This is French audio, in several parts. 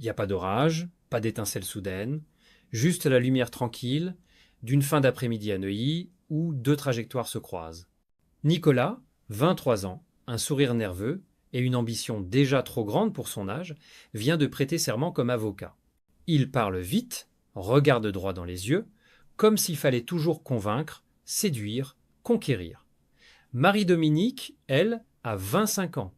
Il n'y a pas d'orage, pas d'étincelle soudaine, juste la lumière tranquille d'une fin d'après-midi à Neuilly où deux trajectoires se croisent. Nicolas, 23 ans, un sourire nerveux et une ambition déjà trop grande pour son âge, vient de prêter serment comme avocat. Il parle vite, regarde droit dans les yeux, comme s'il fallait toujours convaincre, séduire, conquérir. Marie-Dominique, elle, a 25 ans.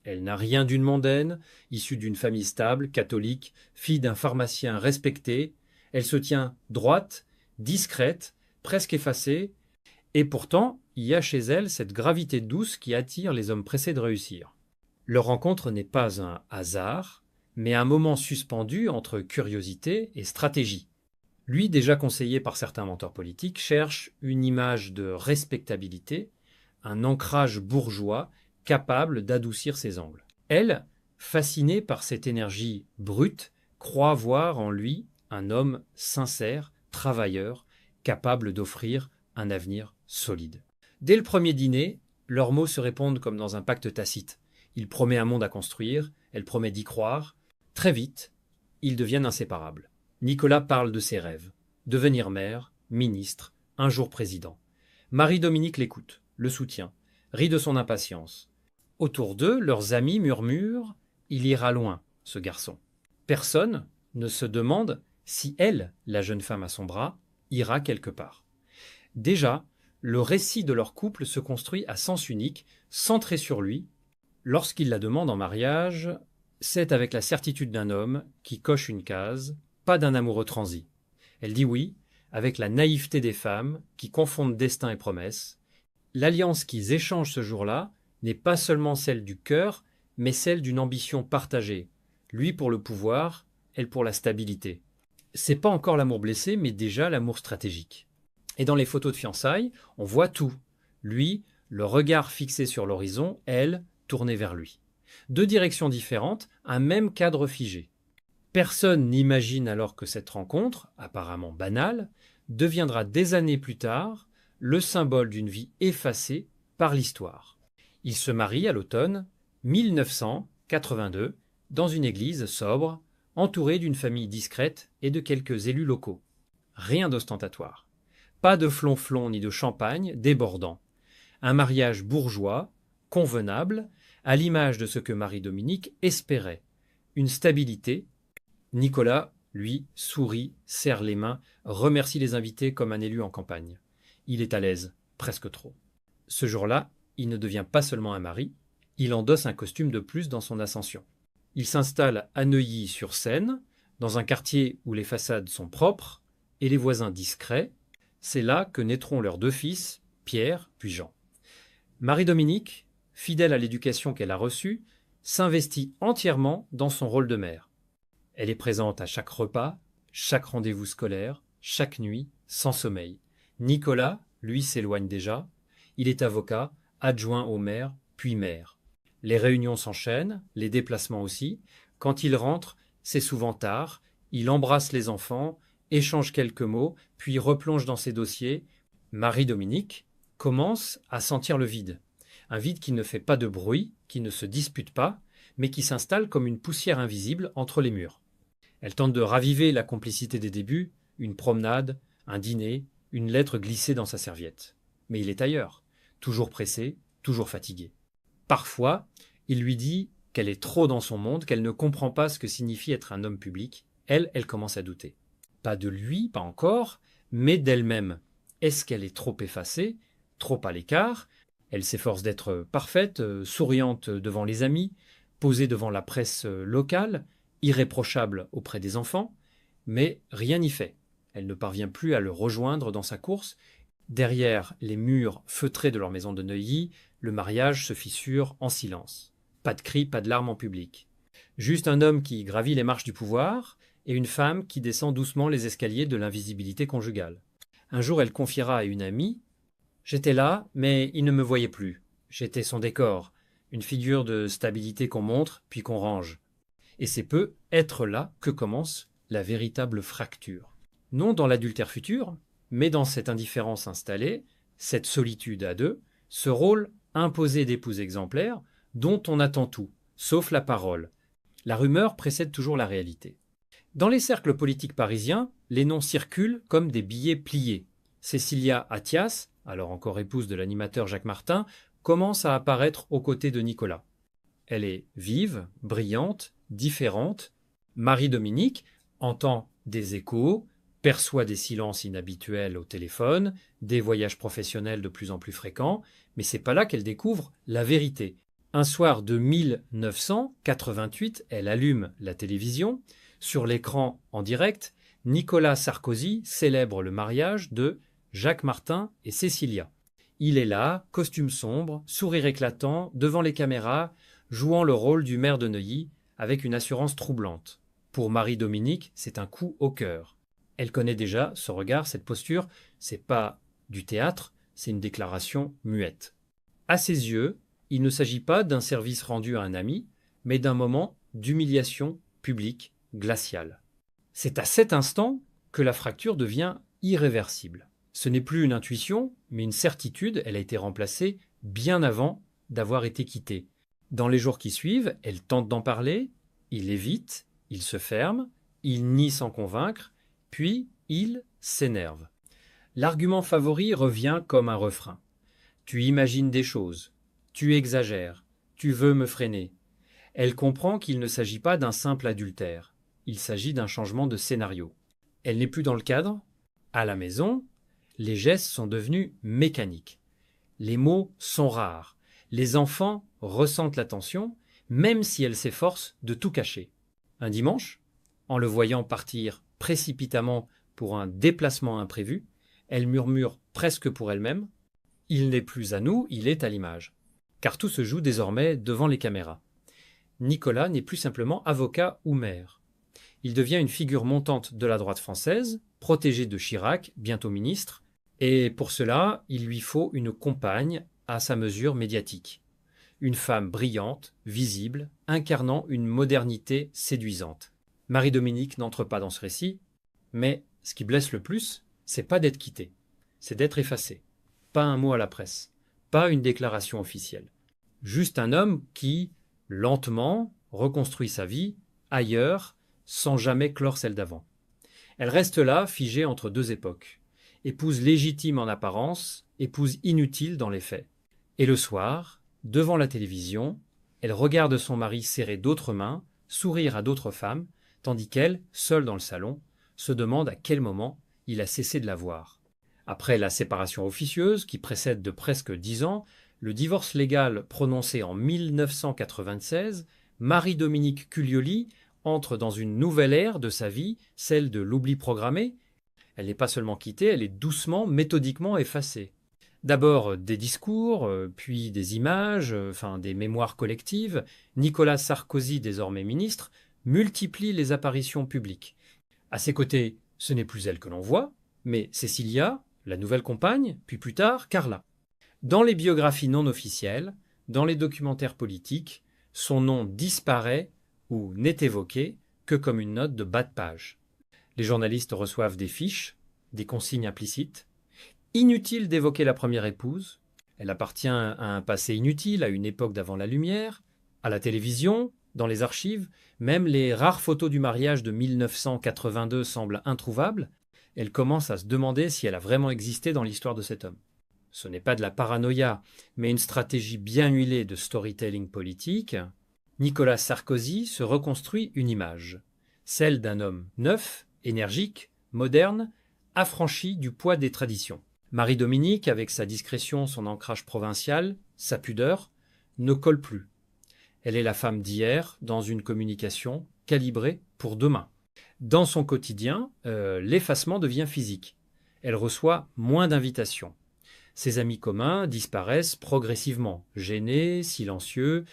Elle n'a rien d'une mondaine, issue d'une famille stable, catholique, fille d'un pharmacien respecté. Elle se tient droite, discrète, presque effacée, et pourtant, il y a chez elle cette gravité douce qui attire les hommes pressés de réussir. Leur rencontre n'est pas un hasard, mais un moment suspendu entre curiosité et stratégie. Lui, déjà conseillé par certains mentors politiques, cherche une image de respectabilité, un ancrage bourgeois capable d'adoucir ses angles. Elle, fascinée par cette énergie brute, croit voir en lui un homme sincère, travailleur, capable d'offrir un avenir solide. Dès le premier dîner, leurs mots se répondent comme dans un pacte tacite. Il promet un monde à construire, elle promet d'y croire. Très vite, ils deviennent inséparables. Nicolas parle de ses rêves. Devenir maire, ministre, un jour président. Marie-Dominique l'écoute, le soutient, rit de son impatience. Autour d'eux, leurs amis murmurent « Il ira loin, ce garçon ». Personne ne se demande si elle, la jeune femme à son bras, ira quelque part. Déjà, le récit de leur couple se construit à sens unique, centré sur lui. Lorsqu'il la demande en mariage, c'est avec la certitude d'un homme qui coche une case, pas d'un amoureux transi. Elle dit oui, avec la naïveté des femmes qui confondent destin et promesse. L'alliance qu'ils échangent ce jour-là n'est pas seulement celle du cœur, mais celle d'une ambition partagée. Lui pour le pouvoir, elle pour la stabilité. C'est pas encore l'amour blessé, mais déjà l'amour stratégique. Et dans les photos de fiançailles, on voit tout. Lui, le regard fixé sur l'horizon, elle, tournée vers lui. Deux directions différentes, un même cadre figé. Personne n'imagine alors que cette rencontre, apparemment banale, deviendra des années plus tard le symbole d'une vie effacée par l'histoire. Ils se marient à l'automne 1982 dans une église sobre, entourée d'une famille discrète et de quelques élus locaux. Rien d'ostentatoire. Pas de flonflon ni de champagne débordant. Un mariage bourgeois, convenable, à l'image de ce que Marie-Dominique espérait. Une stabilité. Nicolas, lui, sourit, serre les mains, remercie les invités comme un élu en campagne. Il est à l'aise, presque trop. Ce jour-là, il ne devient pas seulement un mari, il endosse un costume de plus dans son ascension. Il s'installe à Neuilly-sur-Seine, dans un quartier où les façades sont propres et les voisins discrets. C'est là que naîtront leurs deux fils, Pierre puis Jean. Marie-Dominique, fidèle à l'éducation qu'elle a reçue, s'investit entièrement dans son rôle de mère. Elle est présente à chaque repas, chaque rendez-vous scolaire, chaque nuit, sans sommeil. Nicolas, lui, s'éloigne déjà. Il est avocat, adjoint au maire, puis maire. Les réunions s'enchaînent, les déplacements aussi. Quand il rentre, c'est souvent tard. Il embrasse les enfants, échange quelques mots, puis replonge dans ses dossiers. Marie-Dominique commence à sentir le vide. Un vide qui ne fait pas de bruit, qui ne se dispute pas, mais qui s'installe comme une poussière invisible entre les murs. Elle tente de raviver la complicité des débuts, une promenade, un dîner, une lettre glissée dans sa serviette. Mais il est ailleurs, toujours pressé, toujours fatigué. Parfois, il lui dit qu'elle est trop dans son monde, qu'elle ne comprend pas ce que signifie être un homme public. Elle commence à douter. Pas de lui, pas encore, mais d'elle-même. Est-ce qu'elle est trop effacée, trop à l'écart? Elle s'efforce d'être parfaite, souriante devant les amis, posée devant la presse locale, irréprochable auprès des enfants, mais rien n'y fait. Elle ne parvient plus à le rejoindre dans sa course. Derrière les murs feutrés de leur maison de Neuilly, le mariage se fissure en silence. Pas de cris, pas de larmes en public. Juste un homme qui gravit les marches du pouvoir et une femme qui descend doucement les escaliers de l'invisibilité conjugale. Un jour, elle confiera à une amie « J'étais là, mais il ne me voyait plus. J'étais son décor, une figure de stabilité qu'on montre, puis qu'on range. » Et c'est peu être là que commence la véritable fracture. Non dans l'adultère futur, mais dans cette indifférence installée, cette solitude à deux, ce rôle imposé d'épouse exemplaire dont on attend tout, sauf la parole. La rumeur précède toujours la réalité. Dans les cercles politiques parisiens, les noms circulent comme des billets pliés. Cécilia Attias, alors encore épouse de l'animateur Jacques Martin, commence à apparaître aux côtés de Nicolas. Elle est vive, brillante, différente. Marie-Dominique entend des échos, perçoit des silences inhabituels au téléphone, des voyages professionnels de plus en plus fréquents, mais c'est pas là qu'elle découvre la vérité. Un soir de 1988, elle allume la télévision. Sur l'écran en direct, Nicolas Sarkozy célèbre le mariage de Jacques Martin et Cécilia. Il est là, costume sombre, sourire éclatant, devant les caméras, jouant le rôle du maire de Neuilly avec une assurance troublante. Pour Marie-Dominique, c'est un coup au cœur. Elle connaît déjà ce regard, cette posture, c'est pas du théâtre, c'est une déclaration muette. À ses yeux, il ne s'agit pas d'un service rendu à un ami, mais d'un moment d'humiliation publique glaciale. C'est à cet instant que la fracture devient irréversible. Ce n'est plus une intuition, mais une certitude, elle a été remplacée bien avant d'avoir été quittée. Dans les jours qui suivent, elle tente d'en parler, il évite, il se ferme, il nie sans convaincre, puis il s'énerve. L'argument favori revient comme un refrain. Tu imagines des choses, tu exagères, tu veux me freiner. Elle comprend qu'il ne s'agit pas d'un simple adultère, il s'agit d'un changement de scénario. Elle n'est plus dans le cadre. À la maison, les gestes sont devenus mécaniques. Les mots sont rares. Les enfants ressentent la tension, même si elle s'efforce de tout cacher. Un dimanche, en le voyant partir précipitamment pour un déplacement imprévu, elle murmure presque pour elle-même « Il n'est plus à nous, il est à l'image ». Car tout se joue désormais devant les caméras. Nicolas n'est plus simplement avocat ou maire. Il devient une figure montante de la droite française, protégé de Chirac, bientôt ministre, et pour cela, il lui faut une compagne à sa mesure médiatique. Une femme brillante, visible, incarnant une modernité séduisante. Marie-Dominique n'entre pas dans ce récit, mais ce qui blesse le plus, c'est pas d'être quittée, c'est d'être effacée. Pas un mot à la presse, pas une déclaration officielle. Juste un homme qui, lentement, reconstruit sa vie ailleurs, sans jamais clore celle d'avant. Elle reste là, figée entre deux époques. Épouse légitime en apparence, épouse inutile dans les faits. Et le soir, devant la télévision, elle regarde son mari serrer d'autres mains, sourire à d'autres femmes, tandis qu'elle, seule dans le salon, se demande à quel moment il a cessé de la voir. Après la séparation officieuse, qui précède de presque 10 ans, le divorce légal prononcé en 1996, Marie-Dominique Cuglioli entre dans une nouvelle ère de sa vie, celle de l'oubli programmé. Elle n'est pas seulement quittée, elle est doucement, méthodiquement effacée. D'abord des discours, puis des images, des mémoires collectives. Nicolas Sarkozy, désormais ministre, multiplie les apparitions publiques. À ses côtés, ce n'est plus elle que l'on voit, mais Cécilia, la nouvelle compagne, puis plus tard Carla. Dans les biographies non officielles, dans les documentaires politiques, son nom disparaît ou n'est évoqué que comme une note de bas de page. Les journalistes reçoivent des fiches, des consignes implicites. Inutile d'évoquer la première épouse. Elle appartient à un passé inutile, à une époque d'avant la lumière. À la télévision, dans les archives, même les rares photos du mariage de 1982 semblent introuvables. Elle commence à se demander si elle a vraiment existé dans l'histoire de cet homme. Ce n'est pas de la paranoïa, mais une stratégie bien huilée de storytelling politique. Nicolas Sarkozy se reconstruit une image, celle d'un homme neuf, énergique, moderne, affranchi du poids des traditions. Marie-Dominique, avec sa discrétion, son ancrage provincial, sa pudeur, ne colle plus. Elle est la femme d'hier dans une communication calibrée pour demain. Dans son quotidien, l'effacement devient physique. Elle reçoit moins d'invitations. Ses amis communs disparaissent progressivement, gênés, silencieux.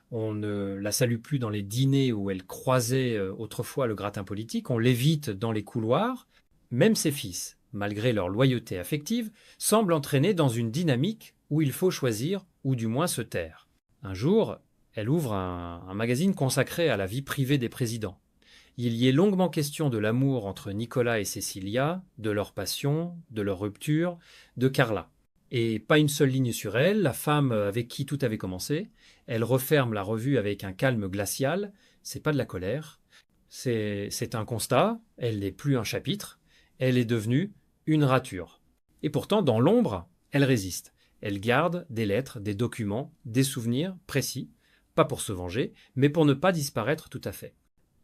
On ne la salue plus dans les dîners où elle croisait autrefois le gratin politique. On l'évite dans les couloirs. Même ses fils, malgré leur loyauté affective, semblent entraînés dans une dynamique où il faut choisir ou du moins se taire. Un jour, elle ouvre un magazine consacré à la vie privée des présidents. Il y est longuement question de l'amour entre Nicolas et Cécilia, de leur passion, de leur rupture, de Carla. Et pas une seule ligne sur elle, la femme avec qui tout avait commencé. Elle referme la revue avec un calme glacial, c'est pas de la colère, c'est un constat, elle n'est plus un chapitre, elle est devenue une rature. Et pourtant, dans l'ombre, elle résiste. Elle garde des lettres, des documents, des souvenirs précis, pas pour se venger, mais pour ne pas disparaître tout à fait.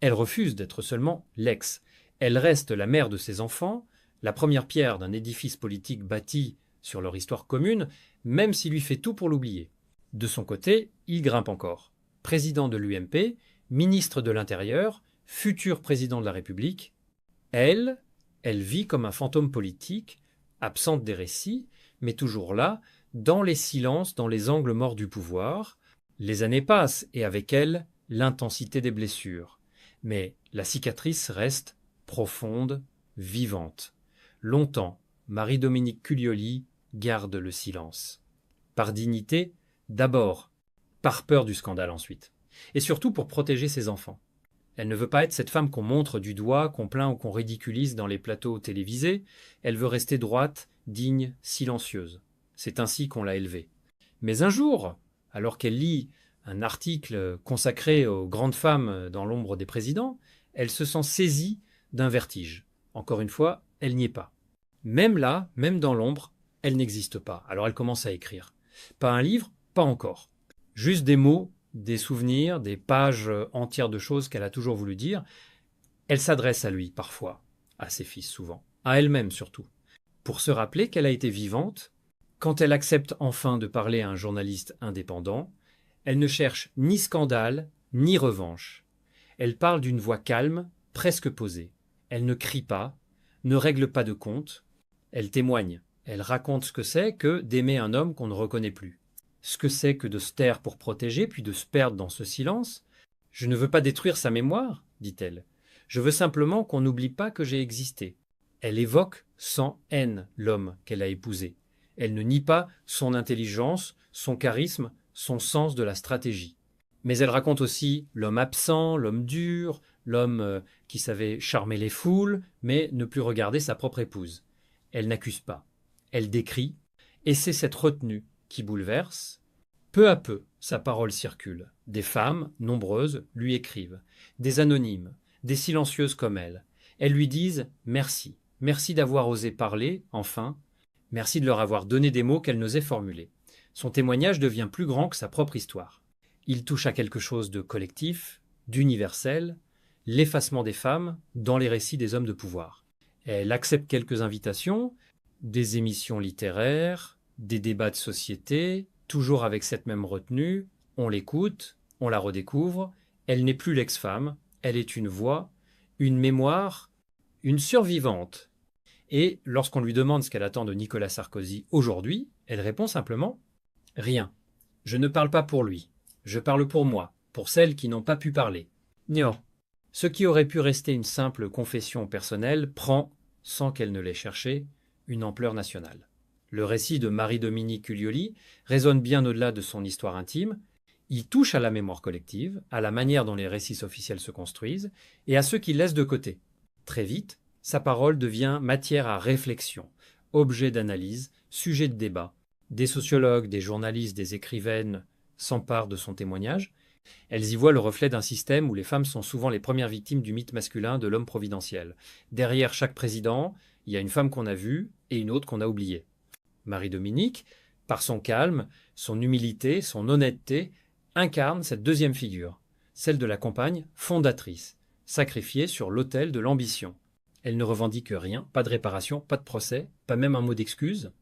Elle refuse d'être seulement l'ex. Elle reste la mère de ses enfants, la première pierre d'un édifice politique bâti sur leur histoire commune, même s'il lui fait tout pour l'oublier. De son côté, il grimpe encore. Président de l'UMP, ministre de l'Intérieur, futur président de la République, elle vit comme un fantôme politique, absente des récits, mais toujours là, dans les silences, dans les angles morts du pouvoir. Les années passent, et avec elles, l'intensité des blessures. Mais la cicatrice reste profonde, vivante. Longtemps, Marie-Dominique Cuglioli garde le silence. Par dignité, d'abord, par peur du scandale ensuite, et surtout pour protéger ses enfants. Elle ne veut pas être cette femme qu'on montre du doigt, qu'on plaint ou qu'on ridiculise dans les plateaux télévisés. Elle veut rester droite, digne, silencieuse. C'est ainsi qu'on l'a élevée. Mais un jour, alors qu'elle lit un article consacré aux grandes femmes dans l'ombre des présidents, elle se sent saisie d'un vertige. Encore une fois, elle n'y est pas. Même là, même dans l'ombre, elle n'existe pas. Alors elle commence à écrire. Pas un livre, pas encore. Juste des mots, des souvenirs, des pages entières de choses qu'elle a toujours voulu dire. Elle s'adresse à lui parfois, à ses fils souvent, à elle-même surtout, pour se rappeler qu'elle a été vivante. Quand elle accepte enfin de parler à un journaliste indépendant, elle ne cherche ni scandale, ni revanche. Elle parle d'une voix calme, presque posée. Elle ne crie pas, ne règle pas de compte. Elle témoigne. Elle raconte ce que c'est que d'aimer un homme qu'on ne reconnaît plus. Ce que c'est que de se taire pour protéger, puis de se perdre dans ce silence. Je ne veux pas détruire sa mémoire, dit-elle. Je veux simplement qu'on n'oublie pas que j'ai existé. Elle évoque sans haine l'homme qu'elle a épousé. Elle ne nie pas son intelligence, son charisme, son sens de la stratégie. Mais elle raconte aussi l'homme absent, l'homme dur, l'homme qui savait charmer les foules, mais ne plus regarder sa propre épouse. Elle n'accuse pas. Elle décrit, et c'est cette retenue qui bouleverse. Peu à peu, sa parole circule. Des femmes, nombreuses, lui écrivent. Des anonymes, des silencieuses comme elle. Elles lui disent « merci ». Merci d'avoir osé parler, enfin. Merci de leur avoir donné des mots qu'elle n'osait formuler. Son témoignage devient plus grand que sa propre histoire. Il touche à quelque chose de collectif, d'universel, l'effacement des femmes dans les récits des hommes de pouvoir. Elle accepte quelques invitations, des émissions littéraires, des débats de société, toujours avec cette même retenue. On l'écoute, on la redécouvre. Elle n'est plus l'ex-femme, elle est une voix, une mémoire, une survivante. Et lorsqu'on lui demande ce qu'elle attend de Nicolas Sarkozy aujourd'hui, elle répond simplement « Rien. Je ne parle pas pour lui. Je parle pour moi, pour celles qui n'ont pas pu parler. » Non. Ce qui aurait pu rester une simple confession personnelle prend, sans qu'elle ne l'ait cherché, une ampleur nationale. Le récit de Marie-Dominique Cuglioli résonne bien au-delà de son histoire intime. Il touche à la mémoire collective, à la manière dont les récits officiels se construisent, et à ceux qui laissent de côté. Très vite, sa parole devient matière à réflexion, objet d'analyse, sujet de débat. Des sociologues, des journalistes, des écrivaines s'emparent de son témoignage. Elles y voient le reflet d'un système où les femmes sont souvent les premières victimes du mythe masculin de l'homme providentiel. Derrière chaque président, il y a une femme qu'on a vue et une autre qu'on a oubliée. Marie-Dominique, par son calme, son humilité, son honnêteté, incarne cette deuxième figure, celle de la compagne fondatrice, sacrifiée sur l'autel de l'ambition. Elle ne revendique rien, pas de réparation, pas de procès, pas même un mot d'excuse.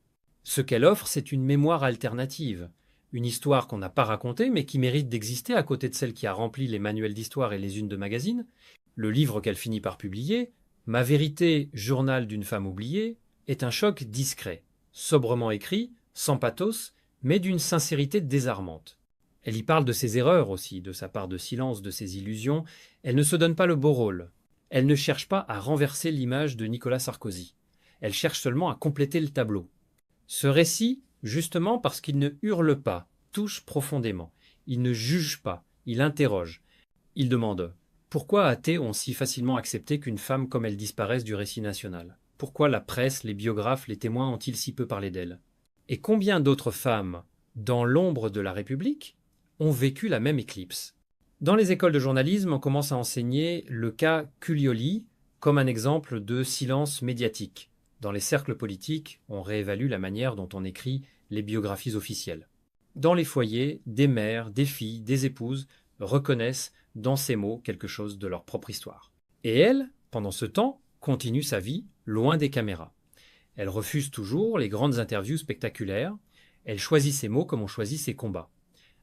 Ce qu'elle offre, c'est une mémoire alternative, une histoire qu'on n'a pas racontée, mais qui mérite d'exister à côté de celle qui a rempli les manuels d'histoire et les unes de magazines. Le livre qu'elle finit par publier, Ma vérité, journal d'une femme oubliée, est un choc discret, sobrement écrit, sans pathos, mais d'une sincérité désarmante. Elle y parle de ses erreurs aussi, de sa part de silence, de ses illusions. Elle ne se donne pas le beau rôle. Elle ne cherche pas à renverser l'image de Nicolas Sarkozy. Elle cherche seulement à compléter le tableau. Ce récit, justement parce qu'il ne hurle pas, touche profondément. Il ne juge pas, il interroge. Il demande « Pourquoi athées ont si facilement accepté qu'une femme comme elle disparaisse du récit national ? Pourquoi la presse, les biographes, les témoins ont-ils si peu parlé d'elle ? Et combien d'autres femmes, dans l'ombre de la République, ont vécu la même éclipse ? Dans les écoles de journalisme, on commence à enseigner le cas Culioli comme un exemple de silence médiatique. Dans les cercles politiques, on réévalue la manière dont on écrit les biographies officielles. Dans les foyers, des mères, des filles, des épouses reconnaissent dans ces mots quelque chose de leur propre histoire. Et elle, pendant ce temps, continue sa vie loin des caméras. Elle refuse toujours les grandes interviews spectaculaires. Elle choisit ses mots comme on choisit ses combats.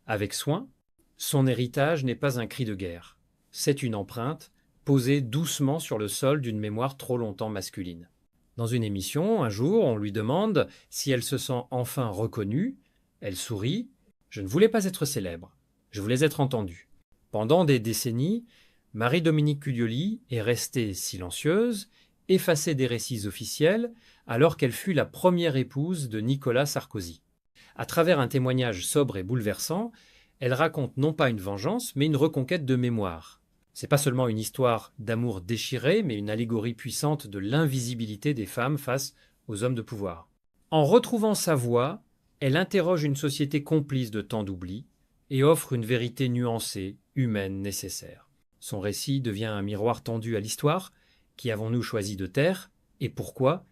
Avec soin, son héritage n'est pas un cri de guerre. C'est une empreinte posée doucement sur le sol d'une mémoire trop longtemps masculine. Dans une émission, un jour, on lui demande si elle se sent enfin reconnue. Elle sourit. « Je ne voulais pas être célèbre. Je voulais être entendue. » Pendant des décennies, Marie-Dominique Culioli est restée silencieuse, effacée des récits officiels, alors qu'elle fut la première épouse de Nicolas Sarkozy. À travers un témoignage sobre et bouleversant, elle raconte non pas une vengeance, mais une reconquête de mémoire. C'est pas seulement une histoire d'amour déchiré, mais une allégorie puissante de l'invisibilité des femmes face aux hommes de pouvoir. En retrouvant sa voix, elle interroge une société complice de tant d'oubli et offre une vérité nuancée, humaine, nécessaire. Son récit devient un miroir tendu à l'histoire. Qui avons-nous choisi de taire et pourquoi?